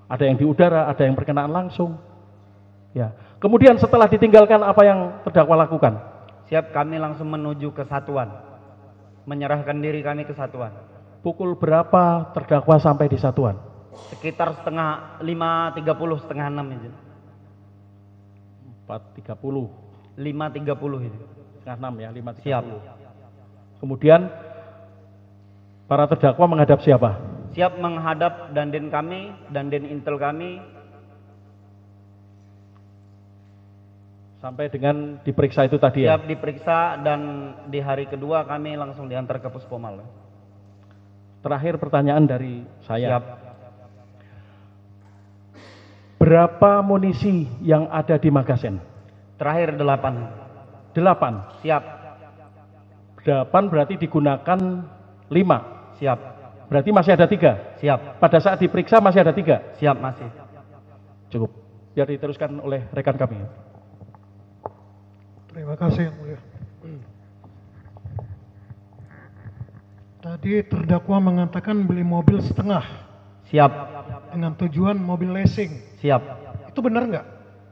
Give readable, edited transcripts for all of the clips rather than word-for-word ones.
Ada yang di udara, ada yang berkenaan langsung. Ya. Kemudian setelah ditinggalkan, apa yang terdakwa lakukan? Siap, kami langsung menuju ke satuan. Menyerahkan diri kami ke satuan. Pukul berapa terdakwa sampai di satuan? Sekitar 5.30, setengah 6 itu. 4.30. 5.30 itu. Setengah 6 ya, 5.30. Siap. Kemudian para terdakwa menghadap siapa? Siap menghadap dandim kami, dandim intel kami. Sampai dengan diperiksa itu tadi ya? Siap diperiksa dan di hari kedua kami langsung diantar ke Puspomal. Terakhir pertanyaan dari saya. Siap. Berapa munisi yang ada di magazen? Terakhir 8. 8. Siap. 8 berarti digunakan 5. Siap. Berarti masih ada 3. Siap. Pada saat diperiksa masih ada 3. Siap, masih. Cukup. Biar diteruskan oleh rekan kami. Terima kasih yang mulia. Tadi terdakwa mengatakan beli mobil setengah. Siap. Dengan tujuan mobil leasing. Siap. Itu benar nggak?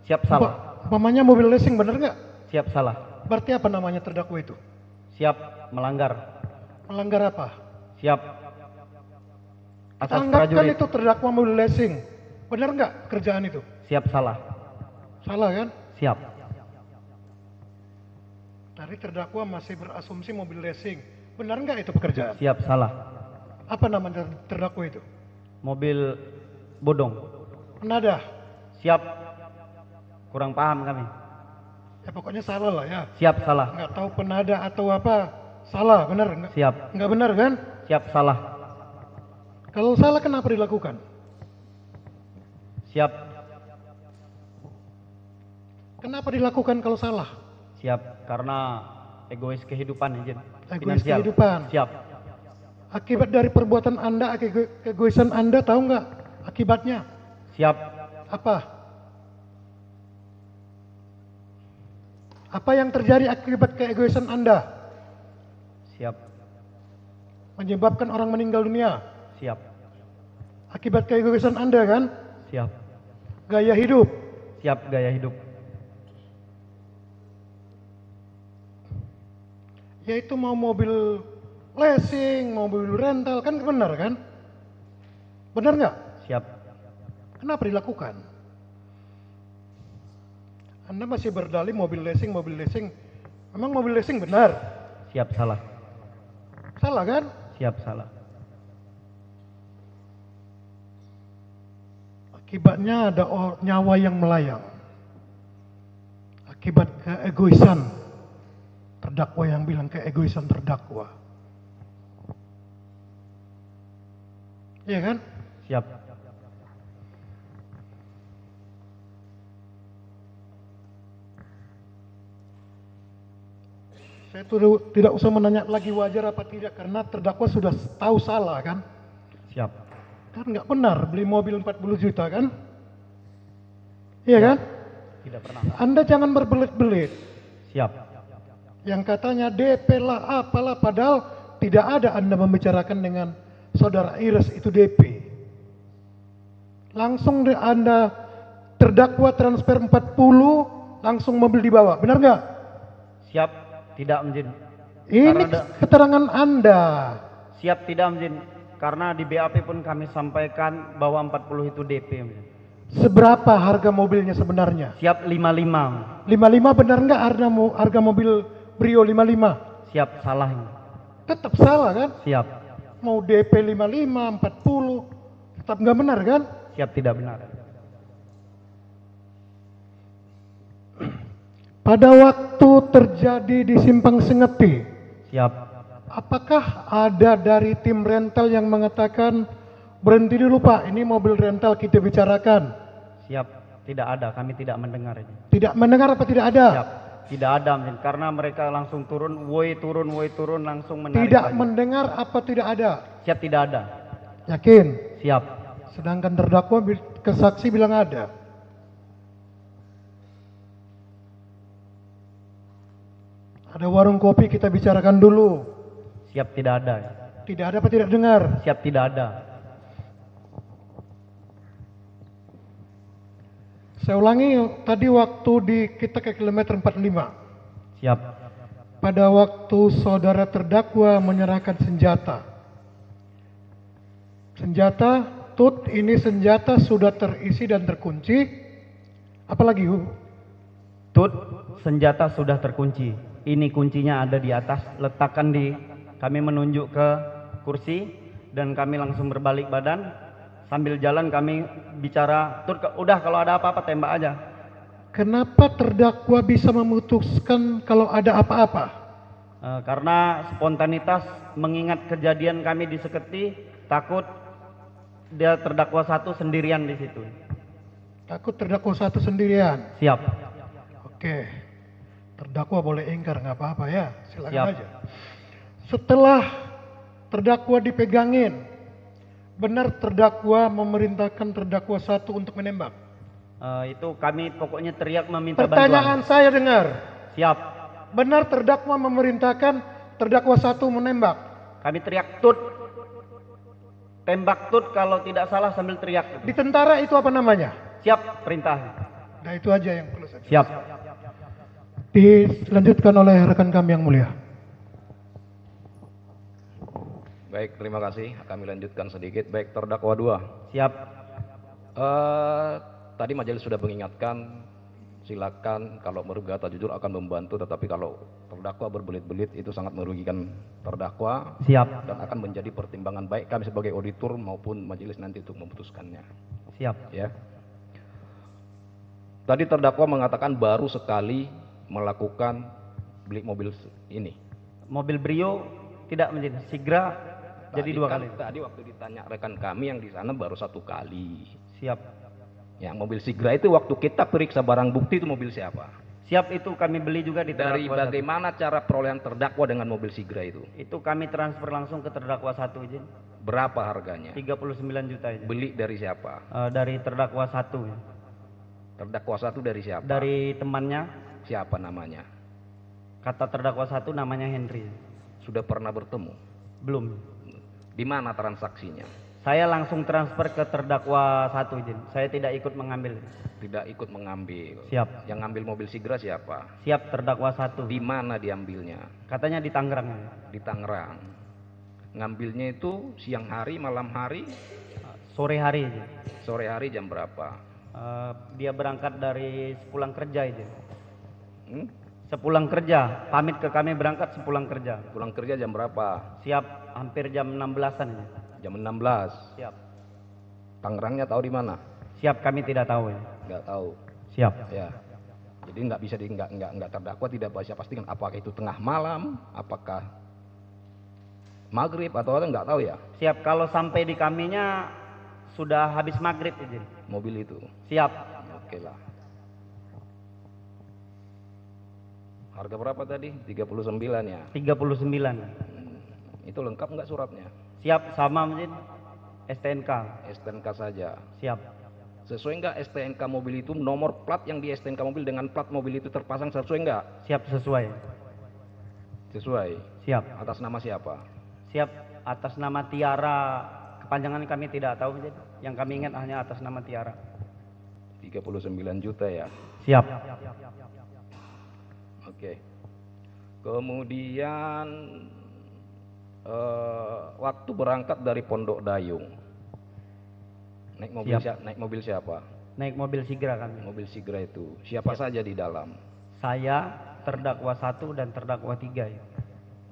Siap, salah. Umpamanya mobil leasing benar nggak? Siap, salah. Berarti apa namanya terdakwa itu? Siap, melanggar. Melanggar apa? Siap. Asas Anggapkan prajurit. itu terdakwa mobil leasing. Benar nggak kerjaan itu? Siap, salah. Salah kan? Siap. Tadi terdakwa masih berasumsi mobil leasing. Benar nggak itu pekerjaan? Siap, salah. Apa nama terdakwa itu? Mobil bodong. Penadah. Siap. Kurang paham kami. Ya pokoknya salah lah ya. Siap, salah. Nggak tahu penadah atau apa. Salah, benar nggak? Siap. Nggak benar kan? Siap, salah. Kalau salah kenapa dilakukan? Siap. Kenapa dilakukan kalau salah? Siap. Karena egois kehidupan, izin. Egois Finansial. kehidupan. Siap. Akibat dari perbuatan Anda, keegoisan Anda, tahu nggak akibatnya? Siap. Apa? Apa yang terjadi akibat keegoisan Anda? Siap. Menyebabkan orang meninggal dunia. Siap. Akibat keegoisan Anda kan? Siap. Gaya hidup. Siap, gaya hidup. Yaitu mau mobil leasing, mau mobil rental, kan benar kan? Benar nggak? Siap. Kenapa dilakukan? Anda masih berdalih mobil leasing, mobil leasing. Memang mobil leasing benar? Siap, salah. Salah kan? Siap, salah. Akibatnya ada nyawa yang melayang. Akibat keegoisan terdakwa, yang bilang keegoisan terdakwa. Iya kan? Siap. Saya tuh tidak usah menanya lagi wajar apa tidak, karena terdakwa sudah tahu salah kan? Siap. Kan nggak benar beli mobil 40 juta kan? Iya kan? Tidak pernah. Anda jangan berbelit-belit. Siap. Yang katanya DP lah apalah, padahal tidak ada Anda membicarakan dengan saudara Iris itu DP. Langsung Anda terdakwa transfer 40, langsung mobil dibawa, benar nggak? Siap. Tidak, Mjin. Ini keterangan Anda. Siap, tidak, Mjin. Karena di BAP pun kami sampaikan bahwa 40 itu DP, Mjin. Seberapa harga mobilnya sebenarnya? Siap, 55. 55 benar nggak harga mobil Brio 55? Siap, salah, Mjin. Tetap salah kan? Siap. Mau DP 55, 40, tetap nggak benar kan? Siap, tidak benar. Pada waktu terjadi di Simpang Sengeti, Siap. apakah ada dari tim rental yang mengatakan berhenti dulu Pak, ini mobil rental kita bicarakan? Siap, tidak ada, kami tidak mendengar ini. Tidak mendengar apa tidak ada? Siap, tidak ada, Mjin. Karena mereka langsung turun, woi turun, langsung menarik. Tidak lagi. mendengar apa tidak ada? Siap, tidak ada. Yakin? Siap. Sedangkan terdakwa kesaksi bilang ada. Ada warung kopi kita bicarakan dulu. Siap, tidak ada. Tidak ada apa tidak dengar? Siap, tidak ada. Saya ulangi, tadi waktu kita ke kilometer 45. Siap. Pada waktu saudara terdakwa menyerahkan senjata. Senjata, tut, ini senjata sudah terisi dan terkunci. Apalagi, Tut, senjata sudah terkunci. Ini kuncinya ada di atas. Letakkan kami menunjuk ke kursi dan kami langsung berbalik badan. Sambil jalan kami bicara, Tut, udah kalau ada apa-apa tembak aja. Kenapa terdakwa bisa memutuskan kalau ada apa-apa? Karena spontanitas mengingat kejadian kami di Seketi, takut dia terdakwa satu sendirian di situ. Takut terdakwa satu sendirian. Siap. Oke, terdakwa boleh ingkar, nggak apa-apa ya, silakan Siap. aja. Setelah terdakwa dipegangin, benar terdakwa memerintahkan terdakwa satu untuk menembak? Itu kami pokoknya teriak meminta Pertanyaan bantuan. saya dengar, Siap. benar terdakwa memerintahkan terdakwa satu menembak? Kami teriak Tut. Tembak Tut kalau tidak salah sambil teriak. Di tentara itu apa namanya? Siap, perintah. Nah itu aja yang perlu saya. Siap. Dilanjutkan oleh rekan kami yang mulia. Baik, terima kasih. Kami lanjutkan sedikit. Baik, terdakwa 2. Siap. Tadi majelis sudah mengingatkan, silakan kalau berkata jujur akan membantu, tetapi kalau terdakwa berbelit-belit itu sangat merugikan terdakwa Siap. dan akan menjadi pertimbangan baik kami sebagai auditor maupun majelis nanti untuk memutuskannya. Siap. Ya. Tadi terdakwa mengatakan baru sekali melakukan beli mobil ini. Mobil Brio tidak menjadi Sigra jadi Tadi 2 kan, kali. Tadi waktu ditanya rekan kami yang di sana baru 1 kali. Siap. Ya, mobil Sigra itu waktu kita periksa barang bukti itu mobil siapa? Siap, itu kami beli juga di Dari terdakwa bagaimana cara perolehan terdakwa dengan mobil Sigra itu? satu. Itu kami transfer langsung ke terdakwa satu izin. Berapa harganya? 39 juta izin. Beli dari siapa? Dari terdakwa satu. Ya. Terdakwa 1 dari siapa? Dari temannya, Siapa namanya? kata terdakwa satu namanya Henry. Sudah pernah bertemu? Belum. Di mana transaksinya? Saya langsung transfer ke terdakwa satu izin. Saya tidak ikut mengambil. Tidak ikut mengambil. Siap. Yang ngambil mobil Sigra siapa? Siap, terdakwa satu. Di mana diambilnya? Katanya di Tangerang. Ya. Di Tangerang. Ngambilnya itu siang hari, malam hari, Sore hari izin. sore hari jam berapa? Dia berangkat dari sepulang kerja izin. Hmm? Sepulang kerja, pamit ke kami berangkat sepulang kerja. Pulang kerja jam berapa? Siap, hampir jam 16-an ini. Jam 16. Siap. Tangerangnya tahu di mana? Siap, kami tidak tahu ini. Nggak tahu. Siap. Ya. Jadi nggak bisa nggak terdakwa tidak bisa pastikan apakah itu tengah malam, apakah maghrib atau apa nggak tahu ya. Siap, kalau sampai di kaminya sudah habis maghrib izin. Mobil itu. Siap. Oke lah. Harga berapa tadi? 39 ya. 39. Itu lengkap nggak suratnya? Siap, sama izin. STNK. STNK saja. Siap. Sesuai nggak STNK mobil itu nomor plat yang di STNK mobil dengan plat mobil itu terpasang sesuai nggak? Siap, sesuai. Sesuai. Siap. Atas nama siapa? Siap, atas nama Tiara. Kepanjangan kami tidak tahu izin. Yang kami ingat hanya atas nama Tiara. 39 juta ya. Siap. Oke. Kemudian waktu berangkat dari Pondok Dayung, naik mobil siapa? Naik mobil Sigra kami. Mobil Sigra itu siapa saja di dalam? Saya, terdakwa satu dan terdakwa 3 ya.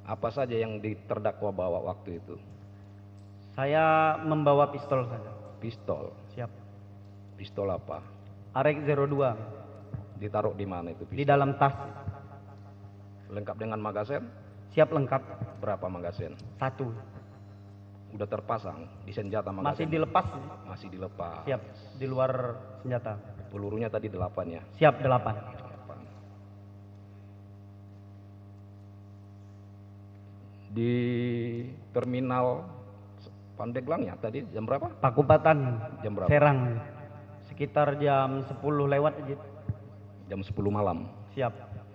Apa saja yang terdakwa bawa waktu itu? Saya membawa pistol saja. Pistol. Siap. Pistol apa? Arek 02 Ditaruh di mana itu di pistol? dalam tas. Lengkap dengan magasin? Siap, lengkap. Berapa magasin? 1. Udah terpasang di senjata Masih magasin? dilepas. Masih dilepas. Siap, di luar senjata. Pelurunya tadi 8 ya? Siap, 8. 8. Di terminal Pandeglang ya tadi jam berapa? Pakupatan. Jam berapa? Serang. Sekitar jam 10 lewat aja. Jam 10 malam. Siap.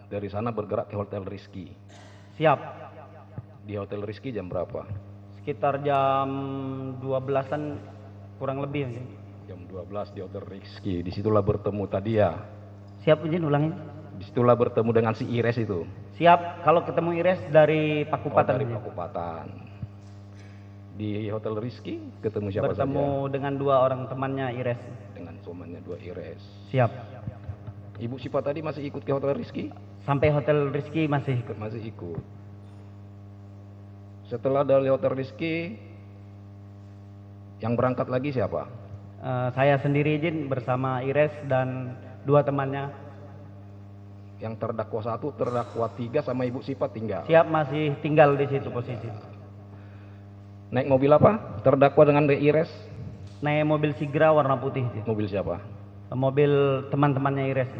Dari sana bergerak ke Hotel Rizky. Siap. Di Hotel Rizky jam berapa? Sekitar jam 12-an kurang lebih. Jam 12 di Hotel Rizky. Disitulah bertemu tadi ya. Siap, izin ulangin. Disitulah bertemu dengan si Ires itu. Siap, kalau ketemu Ires dari Pakupatan. Dari Pakupatan. Di Hotel Rizky ketemu siapa bertemu saja? dengan 2 orang temannya Ires. Dengan temannya 2 Ires. Siap. Ibu Sipa tadi masih ikut ke Hotel Rizky? Sampai Hotel Rizky masih ikut. Masih ikut. Setelah dari Hotel Rizky, yang berangkat lagi siapa? Saya sendiri izin bersama Ires dan 2 temannya. Yang terdakwa 1, terdakwa 3 sama Ibu Sipa tinggal. Siap, masih tinggal di situ posisi. Naik mobil apa? Terdakwa dengan Ires? Naik mobil Sigra warna putih. Izin. Mobil siapa? Mobil teman-temannya Ires.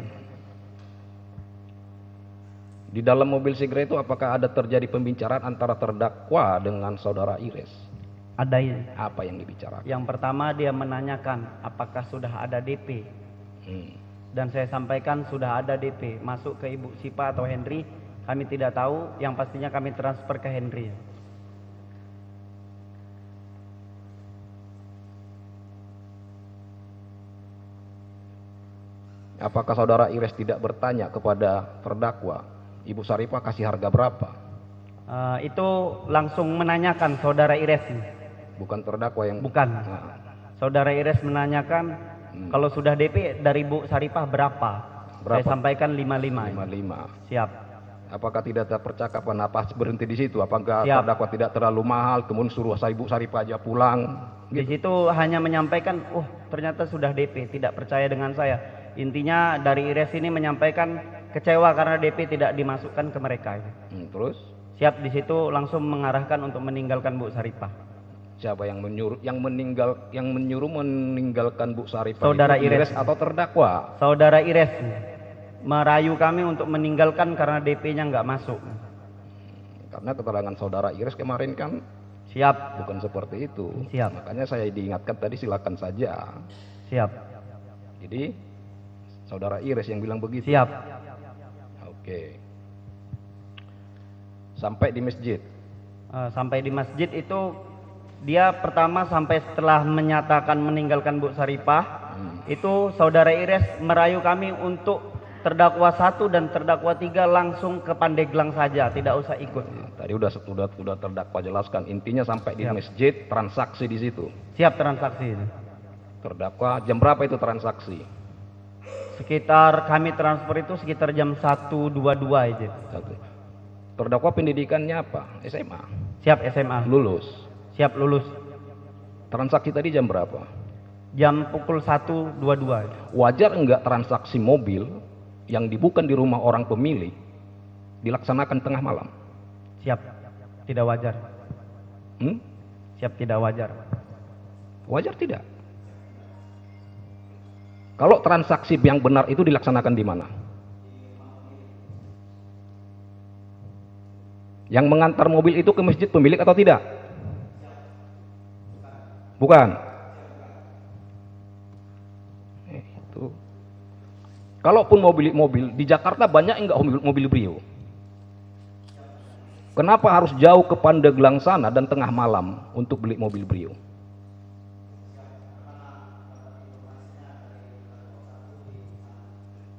Di dalam mobil Sigra itu apakah ada terjadi pembicaraan antara terdakwa dengan saudara Ires? Ada ini. Apa yang dibicarakan? Yang pertama dia menanyakan apakah sudah ada DP. Dan saya sampaikan sudah ada DP. Masuk ke Ibu Sipa atau Henry, kami tidak tahu. Yang pastinya kami transfer ke Henry. Apakah saudara Ires tidak bertanya kepada terdakwa, Ibu Saripah kasih harga berapa? Itu langsung menanyakan saudara Ires. Bukan terdakwa yang... Bukan. Nah, Saudara Ires menanyakan kalau sudah DP dari Bu Saripah berapa? Saya sampaikan 55. 55. Siap. Apakah tidak ada percakapan apa berhenti di situ? Apakah Siap. terdakwa tidak terlalu mahal, kemudian suruh Ibu Saripah aja pulang? Di situ hanya menyampaikan, ternyata sudah DP, tidak percaya dengan saya. Intinya dari Ires ini menyampaikan kecewa karena DP tidak dimasukkan ke mereka. Terus? Siap, di situ langsung mengarahkan untuk meninggalkan Bu Saripah. Siapa yang menyuruh, yang menyuruh meninggalkan Bu Saripah? Saudara itu Ires atau terdakwa? Saudara Ires merayu kami untuk meninggalkan karena DP-nya nggak masuk. Karena keterangan saudara Ires kemarin kan Siap. bukan seperti itu. Siap. Makanya saya diingatkan tadi, silakan saja. Siap. Jadi saudara Ires yang bilang begitu. Siap. Oke. Sampai di masjid. Sampai di masjid itu dia pertama sampai setelah menyatakan meninggalkan Bu Saripah, itu saudara Ires merayu kami untuk terdakwa 1 dan terdakwa 3 langsung ke Pandeglang saja, tidak usah ikut. Tadi sudah terdakwa jelaskan, intinya sampai di masjid, transaksi di situ. Siap, transaksi. Terdakwa jam berapa itu transaksi? Sekitar kami transfer itu sekitar jam 1.22 aja. Terdakwa pendidikannya apa? SMA. Siap, SMA. Lulus. Siap, lulus. Transaksi tadi jam berapa? Jam pukul 1.22. Wajar enggak transaksi mobil yang dibuka di rumah orang pemilik dilaksanakan tengah malam? Siap, tidak wajar. Siap, tidak wajar. Wajar tidak? Kalau transaksi yang benar itu dilaksanakan di mana? Yang mengantar mobil itu ke masjid pemilik atau tidak? Bukan. Itu. Kalaupun mobil di Jakarta banyak enggak mobil Brio? Kenapa harus jauh ke Pandeglang sana dan tengah malam untuk beli mobil Brio?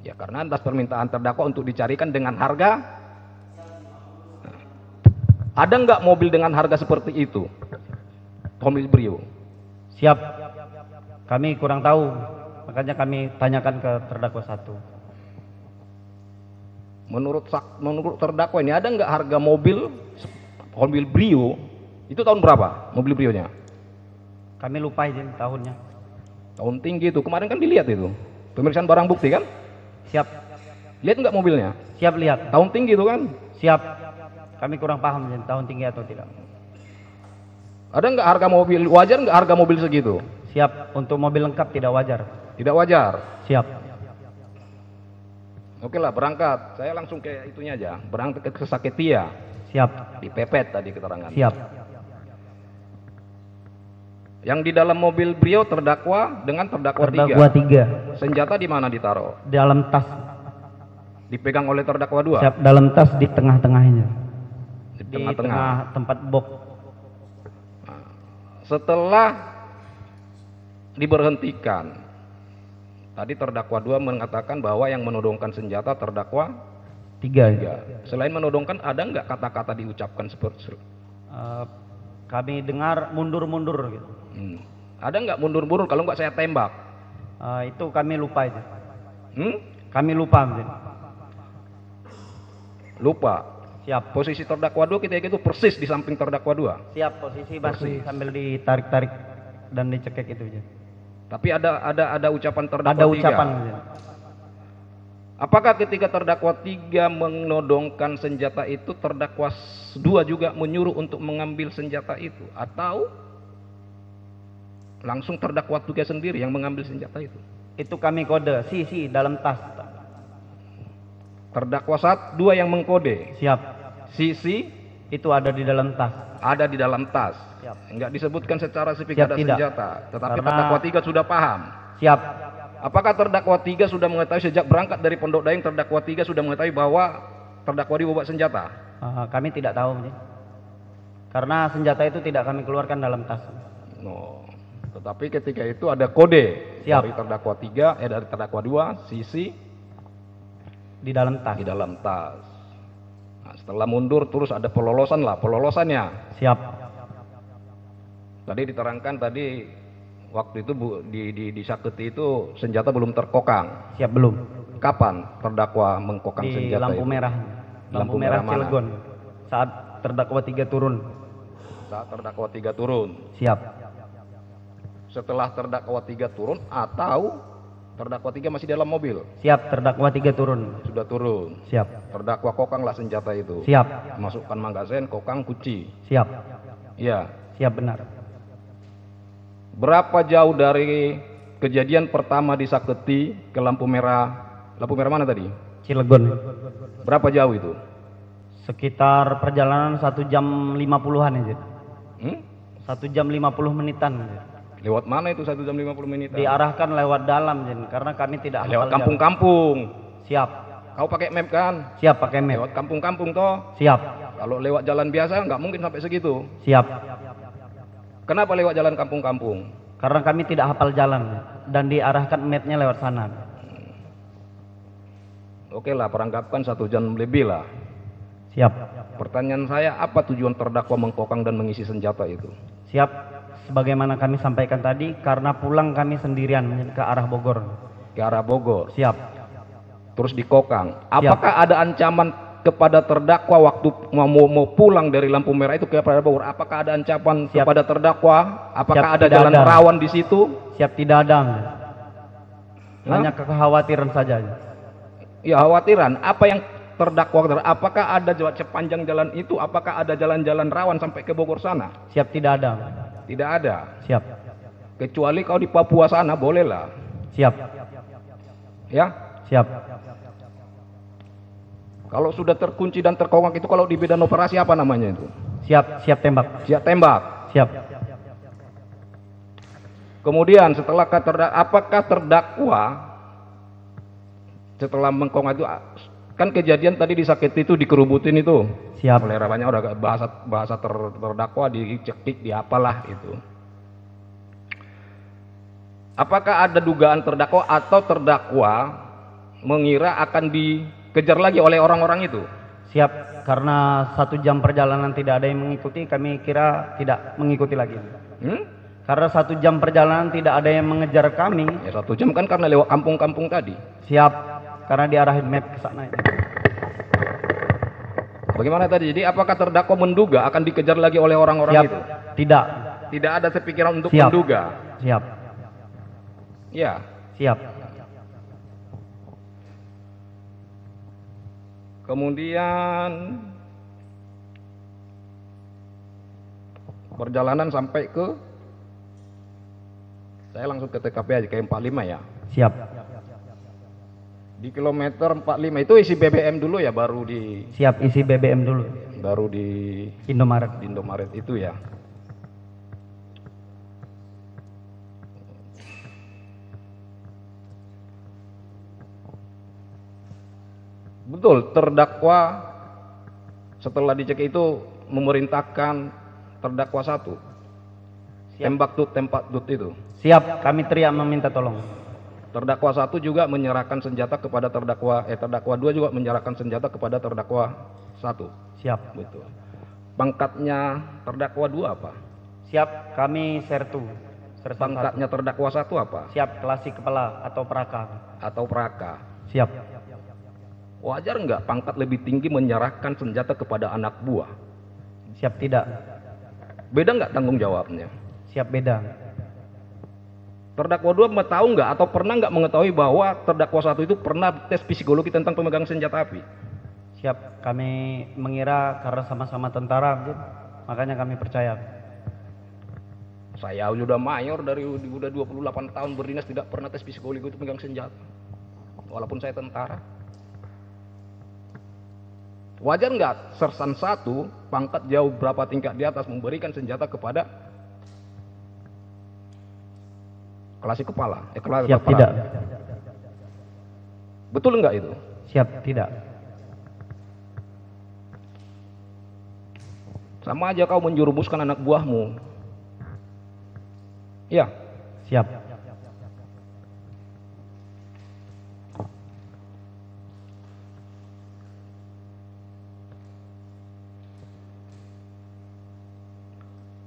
Ya karena atas permintaan terdakwa untuk dicarikan dengan harga. Ada nggak mobil dengan harga seperti itu? Mobil Brio. Siap. Kami kurang tahu, makanya kami tanyakan ke terdakwa 1. Menurut terdakwa ini ada nggak harga mobil Brio itu tahun berapa mobil Brio-nya? Kami lupa izin tahunnya. Tahun tinggi itu. Kemarin kan dilihat itu. Pemeriksaan barang bukti kan? Siap. Lihat nggak mobilnya? Siap, lihat. Tahun tinggi itu kan? Siap. Kami kurang paham izin tahun tinggi atau tidak. Ada nggak harga mobil, wajar nggak harga mobil segitu? Siap, untuk mobil lengkap tidak wajar. Tidak wajar. Siap. Oke lah, berangkat. Saya langsung ke itunya aja. Berangkat ke Saketia. Siap. Dipepet tadi keterangan. Siap. Yang di dalam mobil Brio terdakwa dengan terdakwa 3. Senjata di mana ditaruh? Dalam tas. Dipegang oleh terdakwa 2. Siap, dalam tas di tengah-tengahnya. Di Di tengah-tengah. tengah tempat box. Setelah diberhentikan. Tadi terdakwa 2 mengatakan bahwa yang menodongkan senjata terdakwa 3. Selain menodongkan, ada nggak kata-kata diucapkan seperti Kami dengar mundur-mundur gitu. Ada nggak mundur-mundur? Kalau nggak saya tembak. Itu kami lupa itu. Kami lupa. Lupa. Siap. Posisi terdakwa 2 ketika itu persis di samping terdakwa 2. Siap, posisi masih sambil ditarik-tarik dan dicekek itu aja. Tapi ada ucapan terdakwa 3. Ada ucapan. Apakah ketika terdakwa 3 menodongkan senjata itu, terdakwa 2 juga menyuruh untuk mengambil senjata itu, atau langsung terdakwa 3 sendiri yang mengambil senjata itu? Itu kami kode, si dalam tas. Terdakwa 2 yang mengkode. Siap. Si Itu ada di dalam tas. ada di dalam tas. Siap. Enggak disebutkan secara spesifik ada tidak. senjata, tetapi Karena- terdakwa 3 sudah paham. Siap. Apakah terdakwa 3 sudah mengetahui sejak berangkat dari Pondok Daeng, terdakwa 3 sudah mengetahui bahwa terdakwa dibawa senjata? Kami tidak tahu, karena senjata itu tidak kami keluarkan dalam tas. No. Tetapi ketika itu ada kode. Siap. Dari terdakwa 3, dari terdakwa 2, sisi Di dalam tas. di dalam tas. Nah, setelah mundur terus ada pelolosannya. Siap. Tadi diterangkan waktu itu di Saketi itu senjata belum terkokang. Siap belum? Kapan terdakwa mengkokang Di senjata lampu itu? merah. Lampu Lampu merah merah mana? Cilegon. Saat terdakwa 3 turun. Saat terdakwa 3 turun. Siap. Setelah terdakwa 3 turun atau terdakwa 3 masih dalam mobil? Siap, terdakwa 3 turun. Sudah turun. Siap. Terdakwa kokanglah senjata itu. Siap. Masukkan magazen, kokang, kunci. Siap. Iya. Siap benar. Berapa jauh dari kejadian pertama di Saketi ke lampu merah? Lampu merah mana tadi? Cilegon. Berapa jauh itu? Sekitar perjalanan 1 jam 50-an aja. 1 jam 50 menitan. Lewat mana itu 1 jam 50 menit? Diarahkan lewat dalam, karena kami tidak Lewat hafal jalan. kampung-kampung. Siap. Kau pakai map kan? Siap pakai map. Lewat kampung-kampung toh. Siap. Kalau lewat jalan biasa nggak mungkin sampai segitu. Siap. Kenapa lewat jalan kampung-kampung? Karena kami tidak hafal jalan dan diarahkan mapnya lewat sana. Oke lah, peranggapkan 1 jam lebih lah. Siap. Pertanyaan saya, apa tujuan terdakwa mengkokang dan mengisi senjata itu? Siap. Sebagaimana kami sampaikan tadi, karena pulang kami sendirian ke arah Bogor. Ke arah Bogor, Siap. terus dikokang. Apakah ada ancaman kepada terdakwa waktu mau pulang dari lampu merah itu ke arah Bogor? Apakah ada ancaman Siap. kepada terdakwa? Apakah Siap, ada tidak jalan ada. rawan di situ? Siap, tidak ada. Hanya kekhawatiran saja. Ya, khawatiran. Apa yang terdakwa? Apakah ada sepanjang jalan itu? Apakah ada jalan-jalan rawan sampai ke Bogor sana? Siap, tidak ada. Tidak ada. Siap. Kecuali kau di Papua sana, bolehlah. Siap. Ya. Siap. Kalau sudah terkunci dan terkokang itu, kalau di bidang operasi apa namanya itu? Siap. Siap tembak. Siap tembak. Siap. Kemudian setelah apakah terdakwa setelah mengkokang itu, kan kejadian tadi di Saketi itu dikerubutin itu. Siap. Oleh banyak udah bahasa terdakwa dicekik di apalah itu. Apakah ada dugaan terdakwa atau terdakwa mengira akan dikejar lagi oleh orang-orang itu? Siap. Karena 1 jam perjalanan tidak ada yang mengikuti, kami kira tidak mengikuti lagi. Karena 1 jam perjalanan tidak ada yang mengejar kami. Ya 1 jam kan karena lewat kampung-kampung tadi. Siap. Karena diarahin map ke sana. Bagaimana tadi? Jadi apakah terdakwa menduga akan dikejar lagi oleh orang-orang Siap. itu? Tidak. Tidak ada sepikiran untuk Siap. menduga. Siap. Ya. Siap. Kemudian perjalanan sampai ke, saya langsung ke TKP aja, ke 45 ya. Siap. Di kilometer 45 itu isi BBM dulu ya, baru di Siap, isi BBM dulu. Indomaret Indomaret. itu ya. Betul, terdakwa setelah dicek itu memerintahkan terdakwa 1 tembak tut itu. Siap, kami teriak meminta tolong. Terdakwa 1 juga menyerahkan senjata kepada terdakwa 2 juga menyerahkan senjata kepada terdakwa 1. Siap. Betul. Pangkatnya terdakwa 2 apa? Siap, kami sertu. Sersan Pangkatnya terdakwa 1 apa? satu. Siap, klasik kepala atau peraka. Atau peraka. Siap. Wajar nggak pangkat lebih tinggi menyerahkan senjata kepada anak buah? Siap, tidak. Beda nggak tanggung jawabnya? Siap, beda. Terdakwa 2 tahu nggak atau pernah nggak mengetahui bahwa terdakwa 1 itu pernah tes psikologi tentang pemegang senjata api? Siap, kami mengira karena sama-sama tentara, makanya kami percaya. Saya sudah mayor dari udah 28 tahun berdinas tidak pernah tes psikologi itu pemegang senjata. Walaupun saya tentara. Wajar nggak sersan 1 pangkat jauh berapa tingkat di atas memberikan senjata kepada klasik kepala? Siap, kepala. tidak. Betul nggak itu? Siap, tidak. Sama aja kau menjurumuskan anak buahmu. Ya. Siap.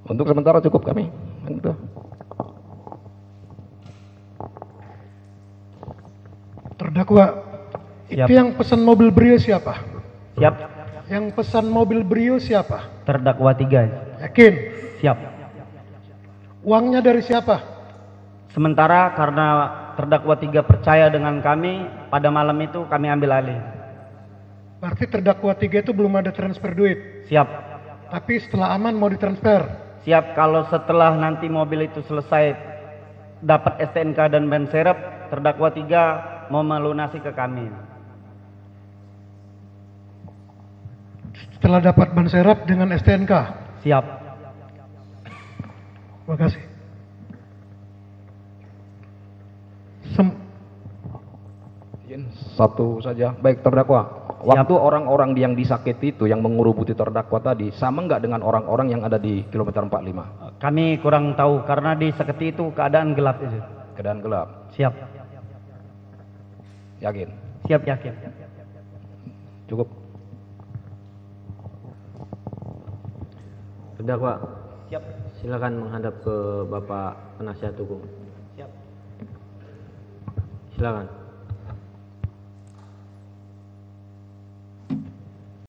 Untuk sementara cukup kami. Itu. Terdakwa, Siap. itu yang pesan mobil Brio siapa? Siap. Yang pesan mobil Brio siapa? Terdakwa 3. Yakin? Siap. Uangnya dari siapa? Sementara karena terdakwa 3 percaya dengan kami, pada malam itu kami ambil alih. Berarti terdakwa 3 itu belum ada transfer duit. Siap. Tapi setelah aman mau ditransfer. Siap, kalau setelah nanti mobil itu selesai dapat STNK dan ban serep, terdakwa 3 mau melunasi ke kami. Setelah dapat ban serep dengan STNK. Siap. Terima kasih. Izin satu saja. Baik terdakwa. Waktu orang-orang yang disakiti itu yang mengurubuti terdakwa tadi sama nggak dengan orang-orang yang ada di kilometer 45? Kami kurang tahu karena di seketi itu keadaan gelap itu. Keadaan gelap. Siap. Yakin? Siap, yakin. Cukup. Terdakwa, Siap. silakan menghadap ke Bapak Penasihat Hukum. Siap. Silakan.